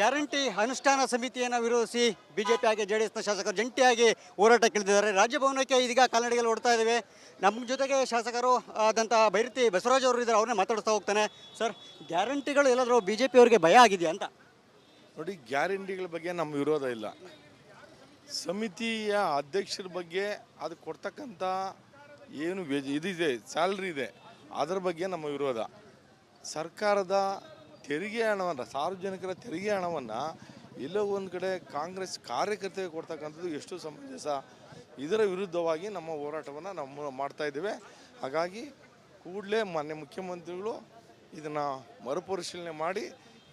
Guarantee ಅನುಷ್ಠಾನ ಸಮಿತಿಯನ್ನು ವಿರೋಧಿಸಿ ಬಿಜೆಪಿ ಹಾಗೆ ಜೆಡಿಎಸ್ನ ಶಾಸಕರು ಜಂಟಿಯಾಗಿ ಹೋರಾಟಕ್ಕಿಳಿದಿದ್ದಾರೆ. ರಾಜಭವನಕ್ಕೆ ಇದೀಗ ಕಾಲ್ನಡಿಗೆಯಲ್ಲಿ ಓಡ್ತಾ ಇದ್ದೇವೆ. ನಮ್ಮ ಜೊತೆಗೆ ಶಾಸಕರು ಆದಂಥ ಬೈರತಿ ಬಸವರಾಜ್ ಅವರು ಇದ್ದಾರೆ, ಅವ್ರನ್ನೇ ಮಾತಾಡಿಸ್ತಾ ಹೋಗ್ತಾನೆ. ಸರ್, ಗ್ಯಾರಂಟಿಗಳು ಎಲ್ಲಾದರೂ ಬಿಜೆಪಿ ಅವರಿಗೆ ಭಯ ಆಗಿದೆಯಾ ಅಂತ? ನೋಡಿ, ಗ್ಯಾರಂಟಿಗಳ ಬಗ್ಗೆ ನಮ್ಮ ವಿರೋಧ ಇಲ್ಲ. ಸಮಿತಿಯ ಅಧ್ಯಕ್ಷರ ಬಗ್ಗೆ ಅದು ಕೊಡ್ತಕ್ಕಂಥ ಏನು ಇದಿದೆ, ಸ್ಯಾಲ್ರಿ ಇದೆ, ಅದರ ಬಗ್ಗೆ ನಮ್ಮ ವಿರೋಧ. ಸರ್ಕಾರದ ತೆರಿಗೆ ಹಣವನ್ನು, ಸಾರ್ವಜನಿಕರ ತೆರಿಗೆ ಹಣವನ್ನು ಎಲ್ಲೋ ಒಂದು ಕಡೆ ಕಾಂಗ್ರೆಸ್ ಕಾರ್ಯಕರ್ತರಿಗೆ ಕೊಡ್ತಕ್ಕಂಥದ್ದು ಎಷ್ಟು ಸಮಂಜಸ? ಇದರ ವಿರುದ್ಧವಾಗಿ ನಮ್ಮ ಹೋರಾಟವನ್ನು ನಾವು ಮಾಡ್ತಾ ಇದ್ದೇವೆ. ಹಾಗಾಗಿ ಕೂಡಲೇ ಮಾನ್ಯ ಮುಖ್ಯಮಂತ್ರಿಗಳು ಇದನ್ನು ಮರುಪರಿಶೀಲನೆ ಮಾಡಿ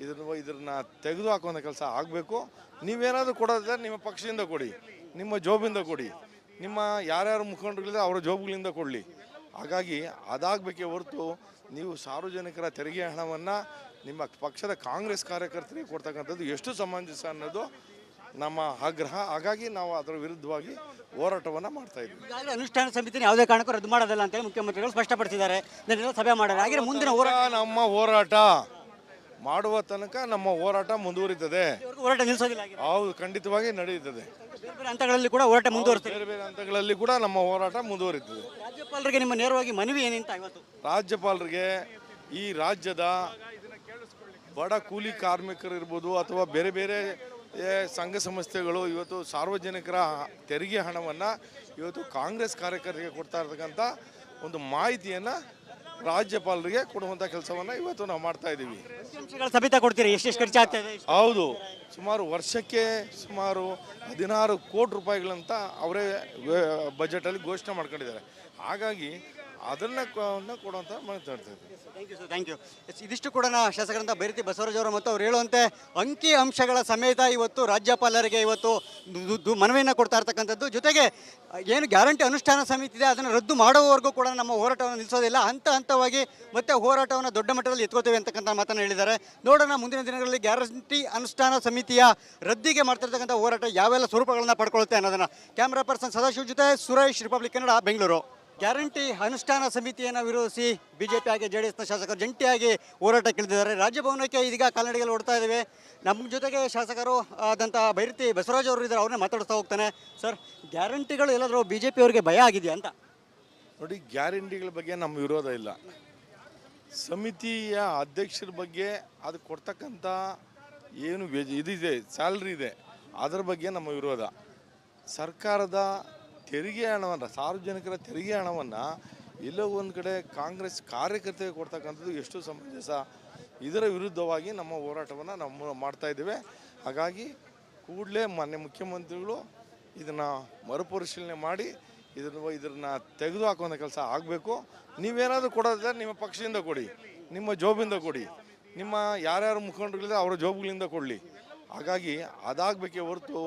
ಇದನ್ನು ತೆಗೆದು ಹಾಕುವಂಥ ಕೆಲಸ ಆಗಬೇಕು. ನೀವೇನಾದರೂ ಕೊಡೋದ್ರೆ ನಿಮ್ಮ ಪಕ್ಷದಿಂದ ಕೊಡಿ, ನಿಮ್ಮ ಜೋಬಿಂದ ಕೊಡಿ, ನಿಮ್ಮ ಯಾರ್ಯಾರು ಮುಖಂಡರುಗಳಿದೆ ಅವರ ಜೋಬುಗಳಿಂದ ಕೊಡಲಿ. ಹಾಗಾಗಿ ಅದಾಗಬೇಕೇ ಹೊರತು ನೀವು ಸಾರ್ವಜನಿಕರ ತೆರಿಗೆ ಹಣವನ್ನು ನಿಮ್ಮ ಪಕ್ಷದ ಕಾಂಗ್ರೆಸ್ ಕಾರ್ಯಕರ್ತರಿಗೆ ಕೊಡ್ತಕ್ಕಂಥದ್ದು ಎಷ್ಟು ಸಮಂಜಸ ಅನ್ನೋದು ನಮ್ಮ ಆಗ್ರಹ. ಹಾಗಾಗಿ ನಾವು ಅದರ ವಿರುದ್ಧವಾಗಿ ಹೋರಾಟವನ್ನು ಮಾಡ್ತಾ ಇದ್ದೀವಿ. ಈಗಾಗಲೇ ಅನುಷ್ಠಾನ ಸಮಿತಿನ ಯಾವುದೇ ಕಾರಣಕ್ಕೂ ರದ್ದು ಮಾಡೋದಿಲ್ಲ ಅಂತೇಳಿ ಮುಖ್ಯಮಂತ್ರಿಗಳು ಸ್ಪಷ್ಟಪಡಿಸಿದ್ದಾರೆ. ಸಭೆ ಮಾಡಿದ್ದಾರೆ. ಹಾಗೆ ಮುಂದಿನ ನಮ್ಮ ಹೋರಾಟ ಮಾಡುವ ತನಕ ನಮ್ಮ ಹೋರಾಟ ಮುಂದುವರಿತದೆ. ಹೋರಾಟ ನಿಲ್ಲಿಸೋದಿಲ್ಲ. ಹೌದು, ಖಂಡಿತವಾಗಿ ನಡೆಯುತ್ತದೆ. ಬೇರೆ ಹಂತಗಳಲ್ಲಿ ಕೂಡ ಹೋರಾಟ ಮುಂದುವರಿಸ್ತದೆ. ಬೇರೆ ಬೇರೆ ಹಂತಗಳಲ್ಲಿ ಕೂಡ ನಮ್ಮ ಹೋರಾಟ ಮುಂದುವರಿತದೆ. ರಾಜ್ಯಪಾಲರಿಗೆ ನಿಮ್ಮ ನೇರವಾಗಿ ಮನವಿ ಏನಿಂತ ಇವತ್ತು? ರಾಜ್ಯಪಾಲರಿಗೆ ಈ ರಾಜ್ಯದ ಬಡ ಕೂಲಿ ಕಾರ್ಮಿಕರು ಇರ್ಬೋದು ಅಥವಾ ಬೇರೆ ಬೇರೆ ಸಂಘ ಸಂಸ್ಥೆಗಳು ಇವತ್ತು ಸಾರ್ವಜನಿಕರ ತೆರಿಗೆ ಹಣವನ್ನು ಇವತ್ತು ಕಾಂಗ್ರೆಸ್ ಕಾರ್ಯಕರ್ತರಿಗೆ ಕೊಡ್ತಾ ಇರ್ತಕ್ಕಂಥ ಒಂದು ಮಾಹಿತಿಯನ್ನು ರಾಜ್ಯಪಾಲರಿಗೆ ಕೊಡುವಂಥ ಕೆಲಸವನ್ನು ಇವತ್ತು ನಾವು ಮಾಡ್ತಾ ಇದ್ದೀವಿ. ಸಬಿತಾ ಕೊಡ್ತೀರಿ? ಎಷ್ಟು ಖರ್ಚಾಗ್ತದೆ? ಹೌದು, ಸುಮಾರು ವರ್ಷಕ್ಕೆ ಸುಮಾರು 16 ಕೋಟಿ ರೂಪಾಯಿಗಳಂತ ಅವರೇ ಬಜೆಟಲ್ಲಿ ಘೋಷಣೆ ಮಾಡ್ಕೊಂಡಿದ್ದಾರೆ. ಹಾಗಾಗಿ ಅದನ್ನು ಕೊಡುವಂಥ ಮಾತಾಡ್ತಾ ಇದ್ದೀವಿ. Thank you. ಇದಿಷ್ಟು ಕೂಡ ಶಾಸಕರಂತ ಬೈರತಿ ಬಸವರಾಜ್ ಅವರು ಮತ್ತು ಅವ್ರು ಹೇಳುವಂತೆ ಅಂಕಿ ಅಂಶಗಳ ಸಮೇತ ಇವತ್ತು ರಾಜ್ಯಪಾಲರಿಗೆ ಇವತ್ತು ಮನವಿಯನ್ನು ಕೊಡ್ತಾ ಇರ್ತಕ್ಕಂಥದ್ದು. ಜೊತೆಗೆ ಏನು ಗ್ಯಾರಂಟಿ ಅನುಷ್ಠಾನ ಸಮಿತಿ ಇದೆ ಅದನ್ನು ರದ್ದು ಮಾಡುವವರೆಗೂ ಕೂಡ ನಮ್ಮ ಹೋರಾಟವನ್ನು ನಿಲ್ಲಿಸೋದಿಲ್ಲ. ಹಂತವಾಗಿ ಮತ್ತೆ ಹೋರಾಟವನ್ನು ದೊಡ್ಡ ಮಟ್ಟದಲ್ಲಿ ಎತ್ಕೋತೇವೆ ಅಂತಕ್ಕಂಥ ಮಾತನ್ನು ಹೇಳಿದ್ದಾರೆ. ನೋಡೋಣ ಮುಂದಿನ ದಿನಗಳಲ್ಲಿ ಗ್ಯಾರಂಟಿ ಅನುಷ್ಠಾನ ಸಮಿತಿಯ ರದ್ದಿಗೆ ಮಾಡ್ತಿರ್ತಕ್ಕಂಥ ಹೋರಾಟ ಯಾವೆಲ್ಲ ಸ್ವರೂಪಗಳನ್ನು ಪಡ್ಕೊಳ್ಳುತ್ತೆ ಅನ್ನೋದನ್ನು. ಕ್ಯಾಮ್ರಾ ಪರ್ಸನ್ ಸದಾಶಿವ್ ಜೊತೆ ಸುರೇಶ್, ರಿಪಬ್ಲಿಕ್ ಕನ್ನಡ, ಬೆಂಗಳೂರು. ಗ್ಯಾರಂಟಿ ಅನುಷ್ಠಾನ ಸಮಿತಿಯನ್ನು ವಿರೋಧಿಸಿ ಬಿಜೆಪಿ ಹಾಗೆ ಜೆಡಿಎಸ್ನ ಶಾಸಕರು ಜಂಟಿಯಾಗಿ ಹೋರಾಟಕ್ಕಿಳಿದಿದ್ದಾರೆ. ರಾಜಭವನಕ್ಕೆ ಇದೀಗ ಕಾಲ್ನಡಿಗೆಯಲ್ಲಿ ಓಡ್ತಾ ಇದ್ದೇವೆ. ನಮ್ಮ ಜೊತೆಗೆ ಶಾಸಕರು ಆದಂಥ ಬೈರತಿ ಬಸವರಾಜ್ ಅವರು ಇದ್ದಾರೆ, ಅವ್ರನ್ನೇ ಮಾತಾಡಿಸ್ತಾ ಹೋಗ್ತಾನೆ. ಸರ್, ಗ್ಯಾರಂಟಿಗಳು ಎಲ್ಲಾದರೂ ಬಿಜೆಪಿ ಅವರಿಗೆ ಭಯ ಆಗಿದೆಯಾ ಅಂತ? ನೋಡಿ, ಗ್ಯಾರಂಟಿಗಳ ಬಗ್ಗೆ ನಮ್ಮ ವಿರೋಧ ಇಲ್ಲ. ಸಮಿತಿಯ ಅಧ್ಯಕ್ಷರ ಬಗ್ಗೆ ಅದು ಕೊಡ್ತಕ್ಕಂಥ ಏನು ಇದಿದೆ, ಸ್ಯಾಲ್ರಿ ಇದೆ, ಅದರ ಬಗ್ಗೆ ನಮ್ಮ ವಿರೋಧ. ಸರ್ಕಾರದ ತೆರಿಗೆ ಹಣವನ್ನು, ಸಾರ್ವಜನಿಕರ ತೆರಿಗೆ ಹಣವನ್ನು ಎಲ್ಲೋ ಒಂದು ಕಡೆ ಕಾಂಗ್ರೆಸ್ ಕಾರ್ಯಕರ್ತರಿಗೆ ಕೊಡ್ತಕ್ಕಂಥದ್ದು ಎಷ್ಟು ಸಮಂಜಸ? ಇದರ ವಿರುದ್ಧವಾಗಿ ನಮ್ಮ ಹೋರಾಟವನ್ನು ನಾವು ಮಾಡ್ತಾ ಇದ್ದೇವೆ. ಹಾಗಾಗಿ ಕೂಡಲೇ ಮಾನ್ಯ ಮುಖ್ಯಮಂತ್ರಿಗಳು ಇದನ್ನು ಮರುಪರಿಶೀಲನೆ ಮಾಡಿ ಇದನ್ನು ತೆಗೆದು ಹಾಕುವಂಥ ಕೆಲಸ ಆಗಬೇಕು. ನೀವೇನಾದರೂ ಕೊಡೋದ್ರೆ ನಿಮ್ಮ ಪಕ್ಷದಿಂದ ಕೊಡಿ, ನಿಮ್ಮ ಜೋಬಿಂದ ಕೊಡಿ, ನಿಮ್ಮ ಯಾರ್ಯಾರು ಮುಖಂಡರುಗಳಿದೆ ಅವರ ಜೋಬುಗಳಿಂದ ಕೊಡಲಿ. ಹಾಗಾಗಿ ಅದಾಗಬೇಕೇ ಹೊರತು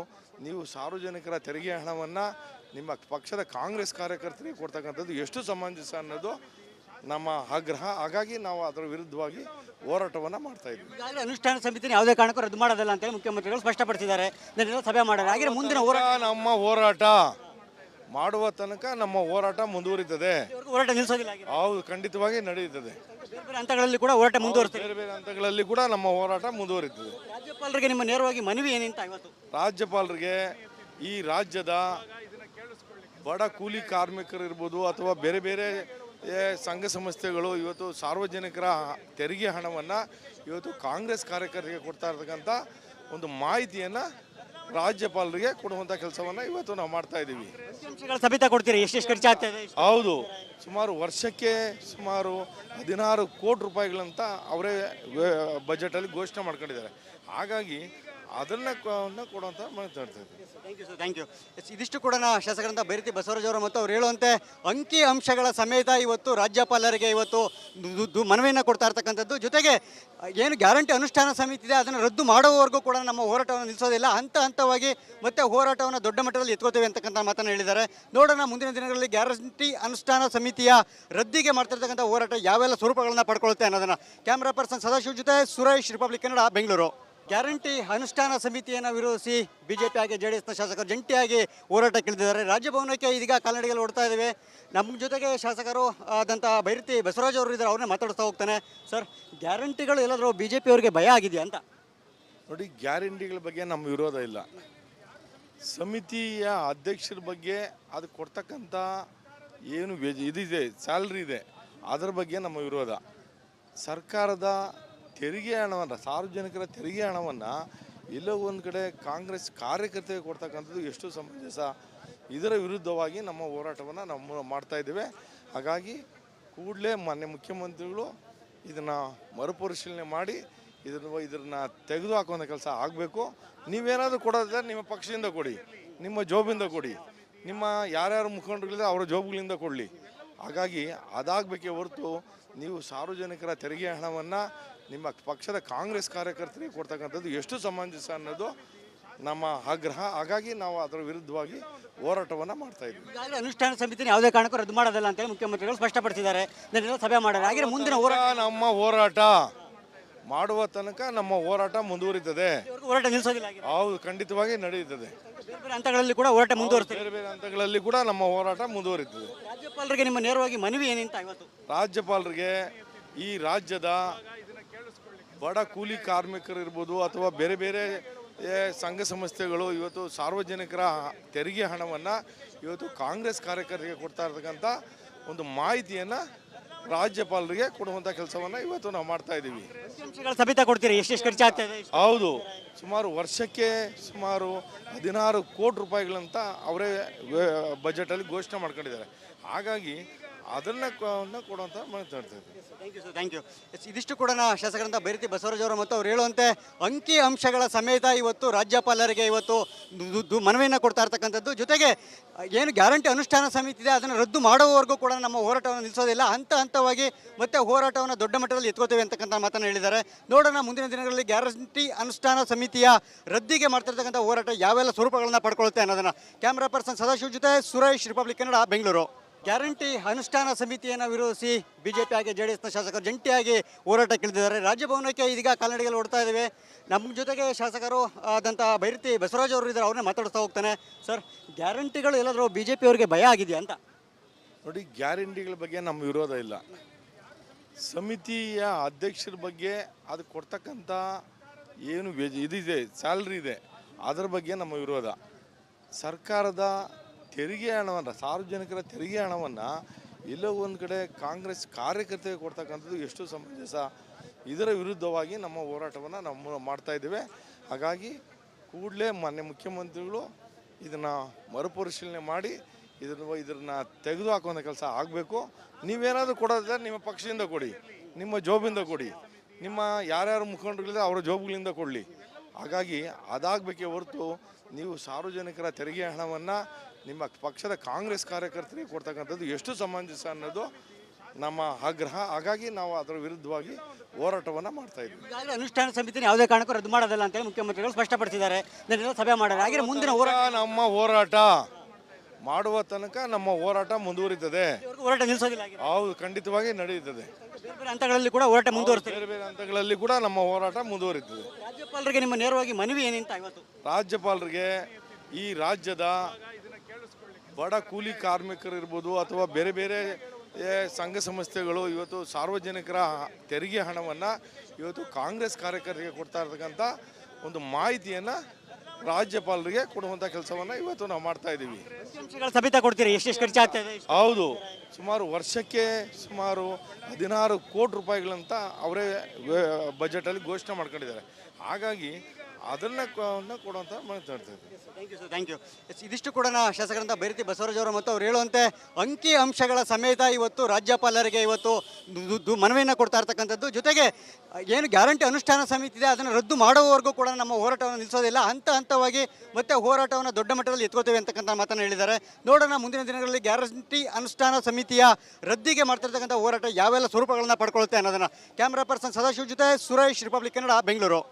ನೀವು ಸಾರ್ವಜನಿಕರ ತೆರಿಗೆ ಹಣವನ್ನು ನಿಮ್ಮ ಪಕ್ಷದ ಕಾಂಗ್ರೆಸ್ ಕಾರ್ಯಕರ್ತರಿಗೆ ಕೊಡ್ತಕ್ಕಂಥದ್ದು ಎಷ್ಟು ಸಮಂಜಸ ಅನ್ನೋದು ನಮ್ಮ ಆಗ್ರಹ. ಹಾಗಾಗಿ ನಾವು ಅದರ ವಿರುದ್ಧವಾಗಿ ಹೋರಾಟವನ್ನು ಮಾಡ್ತಾ ಇದ್ದೀವಿ. ಈಗಾಗಲೇ ಅನುಷ್ಠಾನ ಸಮಿತಿನ ಯಾವುದೇ ಕಾರಣಕ್ಕೂ ರದ್ದು ಮಾಡೋದಿಲ್ಲ ಅಂತೇಳಿ ಮುಖ್ಯಮಂತ್ರಿಗಳು ಸ್ಪಷ್ಟಪಡಿಸಿದ್ದಾರೆ. ಸಭೆ ಮಾಡಿದ್ದಾರೆ. ಹಾಗೆ ಮುಂದಿನ ನಮ್ಮ ಹೋರಾಟ ಮಾಡುವ ತನಕ ನಮ್ಮ ಹೋರಾಟ ಮುಂದುವರಿತದೆ. ಹೋರಾಟ ನಿಲ್ಲಿಸೋದಿಲ್ಲ. ಹೌದು, ಖಂಡಿತವಾಗಿ ನಡೆಯುತ್ತದೆ. ಬೇರೆ ಹಂತಗಳಲ್ಲಿ ಕೂಡ ಹೋರಾಟ ಮುಂದುವರಿಸ್ತದೆ. ಬೇರೆ ಬೇರೆ ಹಂತಗಳಲ್ಲಿ ಕೂಡ ನಮ್ಮ ಹೋರಾಟ ಮುಂದುವರಿತದೆ. ರಾಜ್ಯಪಾಲರಿಗೆ ನಿಮ್ಮ ನೇರವಾಗಿ ಮನವಿ ಏನಿಂತ ಇವತ್ತು? ರಾಜ್ಯಪಾಲರಿಗೆ ಈ ರಾಜ್ಯದ ಬಡ ಕೂಲಿ ಕಾರ್ಮಿಕರು ಇರ್ಬೋದು ಅಥವಾ ಬೇರೆ ಬೇರೆ ಸಂಘ ಸಂಸ್ಥೆಗಳು ಇವತ್ತು ಸಾರ್ವಜನಿಕರ ತೆರಿಗೆ ಹಣವನ್ನು ಇವತ್ತು ಕಾಂಗ್ರೆಸ್ ಕಾರ್ಯಕರ್ತರಿಗೆ ಕೊಡ್ತಾ ಇರ್ತಕ್ಕಂಥ ಒಂದು ಮಾಹಿತಿಯನ್ನು ರಾಜ್ಯಪಾಲರಿಗೆ ಕೊಡುವಂಥ ಕೆಲಸವನ್ನು ಇವತ್ತು ನಾವು ಮಾಡ್ತಾ ಇದ್ದೀವಿ. ಸಬಿತಾ ಕೊಡ್ತೀರಿ? ಎಷ್ಟು ಖರ್ಚಾಗ್ತದೆ? ಹೌದು, ಸುಮಾರು ವರ್ಷಕ್ಕೆ ಸುಮಾರು 16 ಕೋಟಿ ರೂಪಾಯಿಗಳಂತ ಅವರೇ ಬಜೆಟಲ್ಲಿ ಘೋಷಣೆ ಮಾಡ್ಕೊಂಡಿದ್ದಾರೆ. ಹಾಗಾಗಿ ಅದನ್ನು ಕೊಡುವಂಥ ಮಾತಾಡ್ತಾ ಇದ್ದೀವಿ. Thank you. ಇದಿಷ್ಟು ಕೂಡ ಶಾಸಕರಂತ ಬೈರತಿ ಬಸವರಾಜ್ ಅವರು ಮತ್ತು ಅವ್ರು ಹೇಳುವಂತೆ ಅಂಕಿ ಅಂಶಗಳ ಸಮೇತ ಇವತ್ತು ರಾಜ್ಯಪಾಲರಿಗೆ ಇವತ್ತು ಮನವಿಯನ್ನು ಕೊಡ್ತಾ ಇರ್ತಕ್ಕಂಥದ್ದು. ಜೊತೆಗೆ ಏನು ಗ್ಯಾರಂಟಿ ಅನುಷ್ಠಾನ ಸಮಿತಿ ಇದೆ ಅದನ್ನು ರದ್ದು ಮಾಡುವವರೆಗೂ ಕೂಡ ನಮ್ಮ ಹೋರಾಟವನ್ನು ನಿಲ್ಲಿಸೋದಿಲ್ಲ. ಹಂತವಾಗಿ ಮತ್ತೆ ಹೋರಾಟವನ್ನು ದೊಡ್ಡ ಮಟ್ಟದಲ್ಲಿ ಎತ್ಕೋತೇವೆ ಅಂತಕ್ಕಂಥ ಮಾತನ್ನು ಹೇಳಿದ್ದಾರೆ. ನೋಡೋಣ ಮುಂದಿನ ದಿನಗಳಲ್ಲಿ ಗ್ಯಾರಂಟಿ ಅನುಷ್ಠಾನ ಸಮಿತಿಯ ರದ್ದಿಗೆ ಮಾಡ್ತಿರ್ತಕ್ಕಂಥ ಹೋರಾಟ ಯಾವೆಲ್ಲ ಸ್ವರೂಪಗಳನ್ನು ಪಡ್ಕೊಳ್ಳುತ್ತೆ ಅನ್ನೋದನ್ನು. ಕ್ಯಾಮ್ರಾ ಪರ್ಸನ್ ಸದಾಶಿವ್ ಜೊತೆ ಸುರೇಶ್, ರಿಪಬ್ಲಿಕ್ ಕನ್ನಡ, ಬೆಂಗಳೂರು. ಗ್ಯಾರಂಟಿ ಅನುಷ್ಠಾನ ಸಮಿತಿಯನ್ನು ವಿರೋಧಿಸಿ ಬಿಜೆಪಿ ಹಾಗೆ ಜೆಡಿಎಸ್ನ ಶಾಸಕರು ಜಂಟಿಯಾಗಿ ಹೋರಾಟಕ್ಕಿಳಿದಿದ್ದಾರೆ. ರಾಜಭವನಕ್ಕೆ ಇದೀಗ ಕಾಲ್ನಡಿಗೆಯಲ್ಲಿ ಓಡ್ತಾ ಇದ್ದೇವೆ. ನಮ್ಮ ಜೊತೆಗೆ ಶಾಸಕರು ಆದಂಥ ಬೈರತಿ ಬಸವರಾಜ್ ಅವರು ಇದ್ದಾರೆ, ಅವ್ರನ್ನೇ ಮಾತಾಡಿಸ್ತಾ ಹೋಗ್ತಾನೆ. ಸರ್, ಗ್ಯಾರಂಟಿಗಳು ಎಲ್ಲಾದರೂ ಬಿಜೆಪಿ ಅವರಿಗೆ ಭಯ ಆಗಿದೆಯಾ ಅಂತ? ನೋಡಿ, ಗ್ಯಾರಂಟಿಗಳ ಬಗ್ಗೆ ನಮ್ಮ ವಿರೋಧ ಇಲ್ಲ. ಸಮಿತಿಯ ಅಧ್ಯಕ್ಷರ ಬಗ್ಗೆ ಅದು ಕೊಡ್ತಕ್ಕಂಥ ಏನು ಇದಿದೆ, ಸ್ಯಾಲ್ರಿ ಇದೆ, ಅದರ ಬಗ್ಗೆ ನಮ್ಮ ವಿರೋಧ. ಸರ್ಕಾರದ ತೆರಿಗೆ ಹಣವನ್ನು, ಸಾರ್ವಜನಿಕರ ತೆರಿಗೆ ಹಣವನ್ನು ಎಲ್ಲೋ ಒಂದು ಕಡೆ ಕಾಂಗ್ರೆಸ್ ಕಾರ್ಯಕರ್ತರಿಗೆ ಕೊಡ್ತಕ್ಕಂಥದ್ದು ಎಷ್ಟು ಸಮಂಜಸ? ಇದರ ವಿರುದ್ಧವಾಗಿ ನಮ್ಮ ಹೋರಾಟವನ್ನು ನಾವು ಮಾಡ್ತಾ ಇದ್ದೇವೆ. ಹಾಗಾಗಿ ಕೂಡಲೇ ಮಾನ್ಯ ಮುಖ್ಯಮಂತ್ರಿಗಳು ಇದನ್ನು ಮರುಪರಿಶೀಲನೆ ಮಾಡಿ ಇದನ್ನು ತೆಗೆದು ಹಾಕುವಂಥ ಕೆಲಸ ಆಗಬೇಕು. ನೀವೇನಾದರೂ ಕೊಡೋದ್ರೆ ನಿಮ್ಮ ಪಕ್ಷದಿಂದ ಕೊಡಿ, ನಿಮ್ಮ ಜೋಬಿಂದ ಕೊಡಿ, ನಿಮ್ಮ ಯಾರ್ಯಾರು ಮುಖಂಡರುಗಳಿದೆ ಅವರ ಜೋಬುಗಳಿಂದ ಕೊಡಲಿ. ಹಾಗಾಗಿ ಅದಾಗಬೇಕೇ ಹೊರತು ನೀವು ಸಾರ್ವಜನಿಕರ ತೆರಿಗೆ ಹಣವನ್ನು ನಿಮ್ಮ ಪಕ್ಷದ ಕಾಂಗ್ರೆಸ್ ಕಾರ್ಯಕರ್ತರಿಗೆ ಕೊಡ್ತಕ್ಕಂಥದ್ದು ಎಷ್ಟು ಸಮಂಜಸ ಅನ್ನೋದು ನಮ್ಮ ಆಗ್ರಹ. ಹಾಗಾಗಿ ನಾವು ಅದರ ವಿರುದ್ಧವಾಗಿ ಹೋರಾಟವನ್ನು ಮಾಡ್ತಾ ಇದ್ವಿ. ಈಗಾಗಲೇ ಅನುಷ್ಠಾನ ಸಮಿತಿನ ಯಾವುದೇ ಕಾರಣಕ್ಕೂ ರದ್ದು ಮಾಡೋದಿಲ್ಲ ಅಂತೇಳಿ ಮುಖ್ಯಮಂತ್ರಿಗಳು ಸ್ಪಷ್ಟಪಡಿಸಿದ್ದಾರೆ. ನೆನ್ನೆ ಸಭೆ ಮಾಡಿದ್ದಾರೆ. ಹಾಗೆ ಮುಂದಿನ ನಮ್ಮ ಹೋರಾಟ ಮಾಡುವ ತನಕ ನಮ್ಮ ಹೋರಾಟ ಮುಂದುವರಿತದೆ. ಹೋರಾಟ ನಿಲ್ಲಿಸೋದಿಲ್ಲ. ಹೌದು, ಖಂಡಿತವಾಗಿ ನಡೆಯುತ್ತದೆ. ಬೇರೆ ಬೇರೆ ಹಂತಗಳಲ್ಲಿ ಕೂಡ ಹೋರಾಟ ಮುಂದುವರಿಸ್ತದೆ. ಬೇರೆ ಬೇರೆ ಹಂತಗಳಲ್ಲಿ ಕೂಡ ನಮ್ಮ ಹೋರಾಟ ಮುಂದುವರಿತದೆ. ರಾಜ್ಯಪಾಲರಿಗೆ ನಿಮ್ಮ ನೇರವಾಗಿ ಮನವಿ ಏನಿಂತ ಇವತ್ತು? ರಾಜ್ಯಪಾಲರಿಗೆ ಈ ರಾಜ್ಯದ ಬಡ ಕೂಲಿ ಕಾರ್ಮಿಕರು ಇರ್ಬೋದು ಅಥವಾ ಬೇರೆ ಬೇರೆ ಸಂಘ ಸಂಸ್ಥೆಗಳು ಇವತ್ತು ಸಾರ್ವಜನಿಕರ ತೆರಿಗೆ ಹಣವನ್ನು ಇವತ್ತು ಕಾಂಗ್ರೆಸ್ ಕಾರ್ಯಕರ್ತರಿಗೆ ಕೊಡ್ತಾ ಇರ್ತಕ್ಕಂಥ ಒಂದು ಮಾಹಿತಿಯನ್ನು ರಾಜ್ಯಪಾಲರಿಗೆ ಕೊಡುವಂಥ ಕೆಲಸವನ್ನು ಇವತ್ತು ನಾವು ಮಾಡ್ತಾ ಇದ್ದೀವಿ. ಸಭೆ ಕೊಡ್ತೀರಿ? ಎಷ್ಟು ಖರ್ಚು ಆಗ್ತದೆ? ಹೌದು, ಸುಮಾರು ವರ್ಷಕ್ಕೆ ಸುಮಾರು 16 ಕೋಟಿ ರೂಪಾಯಿಗಳಂತ ಅವರೇ ಬಜೆಟಲ್ಲಿ ಘೋಷಣೆ ಮಾಡ್ಕೊಂಡಿದ್ದಾರೆ. ಹಾಗಾಗಿ ಅದನ್ನು ಕೊಡುವಂಥ ಮಾತಾಡ್ತಾ ಇದ್ದೀವಿ. Thank you. ಇದಿಷ್ಟು ಕೂಡ ಶಾಸಕರಂತ ಬೈರತಿ ಬಸವರಾಜ್ ಅವರು ಮತ್ತು ಅವ್ರು ಹೇಳುವಂತೆ ಅಂಕಿ ಅಂಶಗಳ ಸಮೇತ ಇವತ್ತು ರಾಜ್ಯಪಾಲರಿಗೆ ಇವತ್ತು ಮನವಿಯನ್ನು ಕೊಡ್ತಾ ಇರ್ತಕ್ಕಂಥದ್ದು. ಜೊತೆಗೆ ಏನು ಗ್ಯಾರಂಟಿ ಅನುಷ್ಠಾನ ಸಮಿತಿ ಇದೆ ಅದನ್ನು ರದ್ದು ಮಾಡುವವರೆಗೂ ಕೂಡ ನಮ್ಮ ಹೋರಾಟವನ್ನು ನಿಲ್ಲಿಸೋದಿಲ್ಲ. ಹಂತವಾಗಿ ಮತ್ತೆ ಹೋರಾಟವನ್ನು ದೊಡ್ಡ ಮಟ್ಟದಲ್ಲಿ ಎತ್ಕೋತೇವೆ ಅಂತಕ್ಕಂಥ ಮಾತನ್ನು ಹೇಳಿದ್ದಾರೆ. ನೋಡೋಣ ಮುಂದಿನ ದಿನಗಳಲ್ಲಿ ಗ್ಯಾರಂಟಿ ಅನುಷ್ಠಾನ ಸಮಿತಿಯ ರದ್ದಿಗೆ ಮಾಡ್ತಿರ್ತಕ್ಕಂಥ ಹೋರಾಟ ಯಾವೆಲ್ಲ ಸ್ವರೂಪಗಳನ್ನು ಪಡ್ಕೊಳ್ಳುತ್ತೆ ಅನ್ನೋದನ್ನು. ಕ್ಯಾಮ್ರಾ ಪರ್ಸನ್ ಸದಾಶಿವ ಜೊತೆ ಸುರೇಶ್, ರಿಪಬ್ಲಿಕ್ ಕನ್ನಡ, ಬೆಂಗಳೂರು. ಗ್ಯಾರಂಟಿ ಅನುಷ್ಠಾನ ಸಮಿತಿಯನ್ನು ವಿರೋಧಿಸಿ ಬಿಜೆಪಿ ಹಾಗೆ ಜೆಡಿಎಸ್ನ ಶಾಸಕರು ಜಂಟಿಯಾಗಿ ಹೋರಾಟಕ್ಕಿಳಿದಿದ್ದಾರೆ. ರಾಜಭವನಕ್ಕೆ ಇದೀಗ ಕಾಲ್ನಡಿಗೆಯಲ್ಲಿ ಓಡ್ತಾ ಇದ್ದೇವೆ. ನಮ್ಮ ಜೊತೆಗೆ ಶಾಸಕರು ಆದಂಥ ಬೈರತಿ ಬಸವರಾಜ್ ಅವರು ಇದ್ದಾರೆ. ಅವ್ರನ್ನೇ ಮಾತಾಡ್ತಾ ಹೋಗ್ತಾನೆ. ಸರ್, ಗ್ಯಾರಂಟಿಗಳು ಎಲ್ಲಾದರೂ ಬಿಜೆಪಿ ಅವರಿಗೆ ಭಯ ಆಗಿದೆಯಾ ಅಂತ? ನೋಡಿ, ಗ್ಯಾರಂಟಿಗಳ ಬಗ್ಗೆ ನಮ್ಮ ವಿರೋಧ ಇಲ್ಲ. ಸಮಿತಿಯ ಅಧ್ಯಕ್ಷರ ಬಗ್ಗೆ ಅದು ಕೊಡ್ತಕ್ಕಂಥ ಏನು ಇದಿದೆ, ಸ್ಯಾಲ್ರಿ ಇದೆ, ಅದರ ಬಗ್ಗೆ ನಮ್ಮ ವಿರೋಧ. ಸರ್ಕಾರದ ತೆರಿಗೆ ಹಣವನ್ನು, ಸಾರ್ವಜನಿಕರ ತೆರಿಗೆ ಹಣವನ್ನು ಎಲ್ಲೋ ಒಂದು ಕಡೆ ಕಾಂಗ್ರೆಸ್ ಕಾರ್ಯಕರ್ತರಿಗೆ ಕೊಡ್ತಕ್ಕಂಥದ್ದು ಎಷ್ಟು ಸಮಂಜಸ? ಇದರ ವಿರುದ್ಧವಾಗಿ ನಮ್ಮ ಹೋರಾಟವನ್ನು ನಾವು ಮಾಡ್ತಾ ಇದ್ದೇವೆ. ಹಾಗಾಗಿ ಕೂಡಲೇ ಮಾನ್ಯ ಮುಖ್ಯಮಂತ್ರಿಗಳು ಇದನ್ನು ಮರುಪರಿಶೀಲನೆ ಮಾಡಿ ಇದನ್ನು ತೆಗೆದು ಹಾಕುವಂಥ ಕೆಲಸ ಆಗಬೇಕು. ನೀವೇನಾದರೂ ಕೊಡೋದ್ರೆ ನಿಮ್ಮ ಪಕ್ಷದಿಂದ ಕೊಡಿ, ನಿಮ್ಮ ಜೋಬಿಂದ ಕೊಡಿ, ನಿಮ್ಮ ಯಾರ್ಯಾರು ಮುಖಂಡರುಗಳಿದೆ ಅವರ ಜೋಬುಗಳಿಂದ ಕೊಡಲಿ. ಹಾಗಾಗಿ ಅದಾಗಬೇಕೇ ಹೊರತು ನೀವು ಸಾರ್ವಜನಿಕರ ತೆರಿಗೆ ಹಣವನ್ನು ನಿಮ್ಮ ಪಕ್ಷದ ಕಾಂಗ್ರೆಸ್ ಕಾರ್ಯಕರ್ತರಿಗೆ ಕೊಡ್ತಕ್ಕಂಥದ್ದು ಎಷ್ಟು ಸಮಂಜಸ ಅನ್ನೋದು ನಮ್ಮ ಆಗ್ರಹ. ಹಾಗಾಗಿ ನಾವು ಅದರ ವಿರುದ್ಧವಾಗಿ ಹೋರಾಟವನ್ನು ಮಾಡ್ತಾ ಇದ್ವಿ. ಈಗಾಗಲೇ ಅನುಷ್ಠಾನ ಸಮಿತಿನ ಯಾವುದೇ ಕಾರಣಕ್ಕೂ ರದ್ದು ಮಾಡೋದಿಲ್ಲ ಅಂತೇಳಿ ಮುಖ್ಯಮಂತ್ರಿಗಳು ಸ್ಪಷ್ಟಪಡಿಸಿದ್ದಾರೆ. ನೆನ್ನೆ ಸಭೆ ಮಾಡಿದ್ದಾರೆ. ಹಾಗೆ ಮುಂದಿನ ನಮ್ಮ ಹೋರಾಟ ಮಾಡುವ ತನಕ ನಮ್ಮ ಹೋರಾಟ ಮುಂದುವರಿತದೆ. ಹೋರಾಟ ನಿಲ್ಲಿಸೋದಿಲ್ಲ. ಹೌದು, ಖಂಡಿತವಾಗಿ ನಡೆಯುತ್ತದೆ. ಬೇರೆ ಬೇರೆ ಹಂತಗಳಲ್ಲಿ ಕೂಡ ಹೋರಾಟ ಮುಂದುವರಿಸ್ತದೆ. ಬೇರೆ ಬೇರೆ ಹಂತಗಳಲ್ಲಿ ಕೂಡ ನಮ್ಮ ಹೋರಾಟ ಮುಂದುವರಿತದೆ. ರಾಜ್ಯಪಾಲರಿಗೆ ನಿಮ್ಮ ನೇರವಾಗಿ ಮನವಿ ಏನಿಂತ ಇವತ್ತು? ರಾಜ್ಯಪಾಲರಿಗೆ ಈ ರಾಜ್ಯದ ಬಡ ಕೂಲಿ ಕಾರ್ಮಿಕರು ಇರ್ಬೋದು ಅಥವಾ ಬೇರೆ ಬೇರೆ ಸಂಘ ಸಂಸ್ಥೆಗಳು ಇವತ್ತು ಸಾರ್ವಜನಿಕರ ತೆರಿಗೆ ಹಣವನ್ನು ಇವತ್ತು ಕಾಂಗ್ರೆಸ್ ಕಾರ್ಯಕರ್ತರಿಗೆ ಕೊಡ್ತಾ ಇರ್ತಕ್ಕಂಥ ಒಂದು ಮಾಹಿತಿಯನ್ನು ರಾಜ್ಯಪಾಲರಿಗೆ ಕೊಡುವಂಥ ಕೆಲಸವನ್ನು ಇವತ್ತು ನಾವು ಮಾಡ್ತಾ ಇದ್ದೀವಿ. ಸಭೆ ಕೊಡ್ತೀರಿ? ಎಷ್ಟು ಖರ್ಚು ಆಗ್ತದೆ? ಹೌದು, ಸುಮಾರು ವರ್ಷಕ್ಕೆ ಸುಮಾರು 16 ಕೋಟಿ ರೂಪಾಯಿಗಳಂತ ಅವರೇ ಬಜೆಟಲ್ಲಿ ಘೋಷಣೆ ಮಾಡ್ಕೊಂಡಿದ್ದಾರೆ. ಹಾಗಾಗಿ ಅದನ್ನು ಕೊಡುವಂಥ ಮಾತಾಡ್ತಾ ಇದ್ದೀವಿ. Thank you. ಇದಿಷ್ಟು ಕೂಡ ಶಾಸಕರಂತ ಬೈರತಿ ಬಸವರಾಜ್ ಅವರು ಮತ್ತು ಅವ್ರು ಹೇಳುವಂತೆ ಅಂಕಿ ಅಂಶಗಳ ಸಮೇತ ಇವತ್ತು ರಾಜ್ಯಪಾಲರಿಗೆ ಇವತ್ತು ಮನವಿಯನ್ನು ಕೊಡ್ತಾ ಇರ್ತಕ್ಕಂಥದ್ದು. ಜೊತೆಗೆ ಏನು ಗ್ಯಾರಂಟಿ ಅನುಷ್ಠಾನ ಸಮಿತಿ ಇದೆ ಅದನ್ನು ರದ್ದು ಮಾಡುವವರೆಗೂ ಕೂಡ ನಮ್ಮ ಹೋರಾಟವನ್ನು ನಿಲ್ಲಿಸೋದಿಲ್ಲ. ಹಂತವಾಗಿ ಮತ್ತೆ ಹೋರಾಟವನ್ನು ದೊಡ್ಡ ಮಟ್ಟದಲ್ಲಿ ಎತ್ಕೋತೇವೆ ಅಂತಕ್ಕಂಥ ಮಾತನ್ನು ಹೇಳಿದ್ದಾರೆ. ನೋಡೋಣ ಮುಂದಿನ ದಿನಗಳಲ್ಲಿ ಗ್ಯಾರಂಟಿ ಅನುಷ್ಠಾನ ಸಮಿತಿಯ ರದ್ದಿಗೆ ಮಾಡ್ತಿರ್ತಕ್ಕಂಥ ಹೋರಾಟ ಯಾವೆಲ್ಲ ಸ್ವರೂಪಗಳನ್ನು ಪಡ್ಕೊಳ್ಳುತ್ತೆ ಅನ್ನೋದನ್ನು. ಕ್ಯಾಮ್ರಾ ಪರ್ಸನ್ ಸದಾಶಿವ ಜೊತೆ ಸುರೇಶ್, ರಿಪಬ್ಲಿಕ್ ಕನ್ನಡ, ಬೆಂಗಳೂರು.